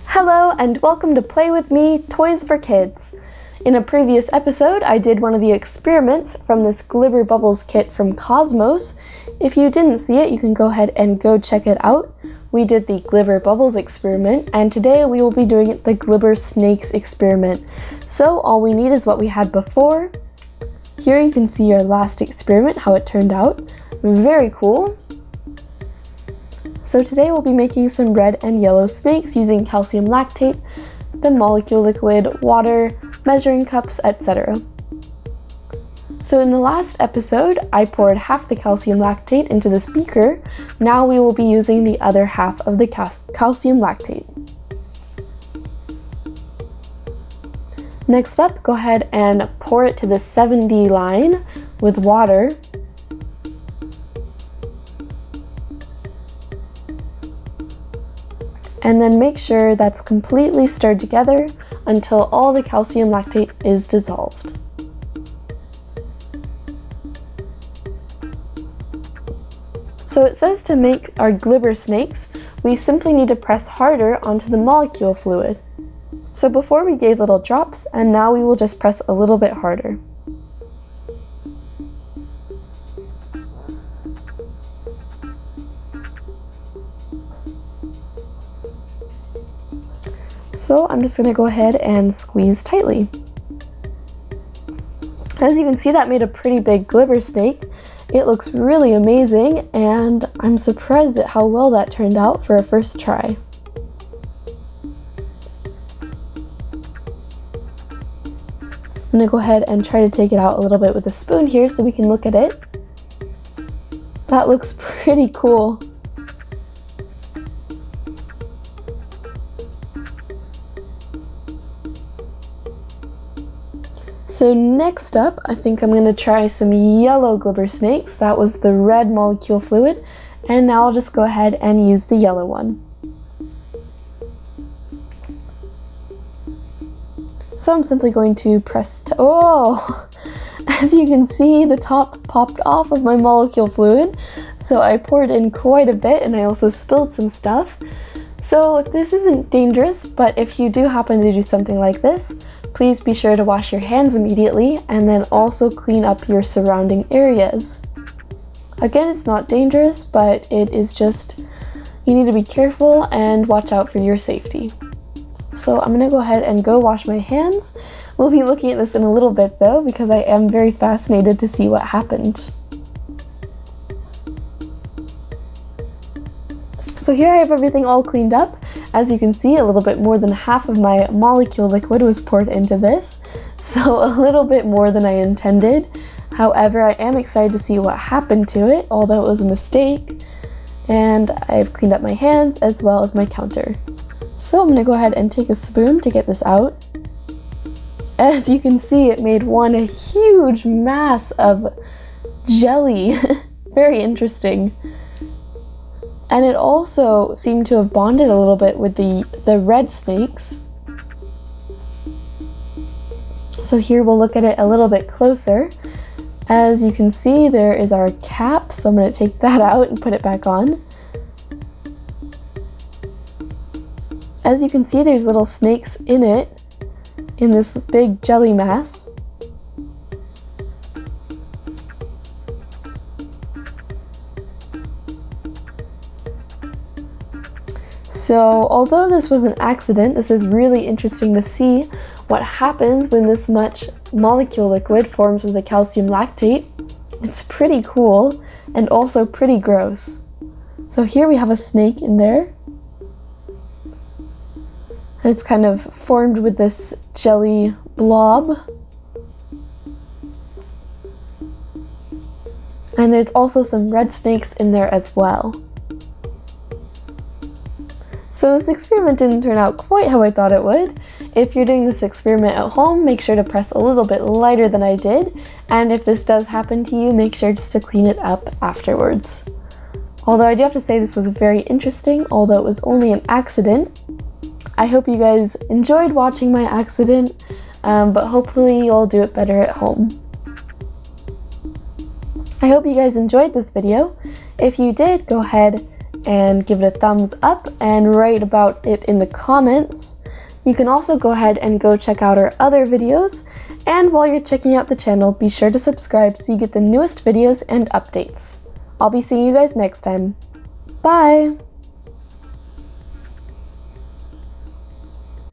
Hello and welcome to Play With Me, Toys for Kids. In a previous episode, I did one of the experiments from this Glibber Bubbles kit from Kosmos. If you didn't see it, you can go ahead and go check it out. We did the Glibber Bubbles experiment, and today we will be doing the Glibber Snakes experiment. So all we need is what we had before. Here you can see our last experiment, how it turned out. Very cool. So today we'll be making some red and yellow snakes using calcium lactate, the molecule liquid, water, measuring cups, etc. So in the last episode, I poured half the calcium lactate into this beaker. Now we will be using the other half of the calcium lactate. Next up, go ahead and pour it to the 7D line with water. And then make sure that's completely stirred together until all the calcium lactate is dissolved. So it says to make our Glibber snakes, we simply need to press harder onto the molecule fluid. So before we gave little drops, and now we will just press a little bit harder. So I'm just going to go ahead and squeeze tightly. As you can see, that made a pretty big Glibber snake. It looks really amazing, and I'm surprised at how well that turned out for a first try. I'm going to go ahead and try to take it out a little bit with a spoon here so we can look at it. That looks pretty cool. So next up, I think I'm going to try some yellow Glibber snakes. That was the red molecule fluid, and now I'll just go ahead and use the yellow one. So I'm simply going to press oh! As you can see, the top popped off of my molecule fluid, so I poured in quite a bit and I also spilled some stuff. So this isn't dangerous, but if you do happen to do something like this, please be sure to wash your hands immediately and then also clean up your surrounding areas. Again, it's not dangerous, but it is just, you need to be careful and watch out for your safety. So I'm gonna go ahead and go wash my hands. We'll be looking at this in a little bit though, because I am very fascinated to see what happened. So here I have everything all cleaned up. As you can see, a little bit more than half of my molecule liquid was poured into this, so a little bit more than I intended. However, I am excited to see what happened to it, although it was a mistake. And I've cleaned up my hands as well as my counter. So I'm going to go ahead and take a spoon to get this out. As you can see, it made one huge mass of jelly. Very interesting. And it also seemed to have bonded a little bit with the red snakes. So here we'll look at it a little bit closer. As you can see, there is our cap, so I'm going to take that out and put it back on. As you can see, there's little snakes in it, in this big jelly mass. So although this was an accident, this is really interesting to see what happens when this much molecule liquid forms with the calcium lactate. It's pretty cool and also pretty gross. So here we have a snake in there. And it's kind of formed with this jelly blob. And there's also some red snakes in there as well. So this experiment didn't turn out quite how I thought it would. If you're doing this experiment at home, make sure to press a little bit lighter than I did. And if this does happen to you, make sure just to clean it up afterwards. Although I do have to say this was very interesting, although it was only an accident. I hope you guys enjoyed watching my accident, but hopefully you'll do it better at home. I hope you guys enjoyed this video. If you did, go ahead and give it a thumbs up and write about it in the comments. You can also go ahead and go check out our other videos, and while you're checking out the channel, be sure to subscribe so you get the newest videos and updates. I'll be seeing you guys next time. Bye!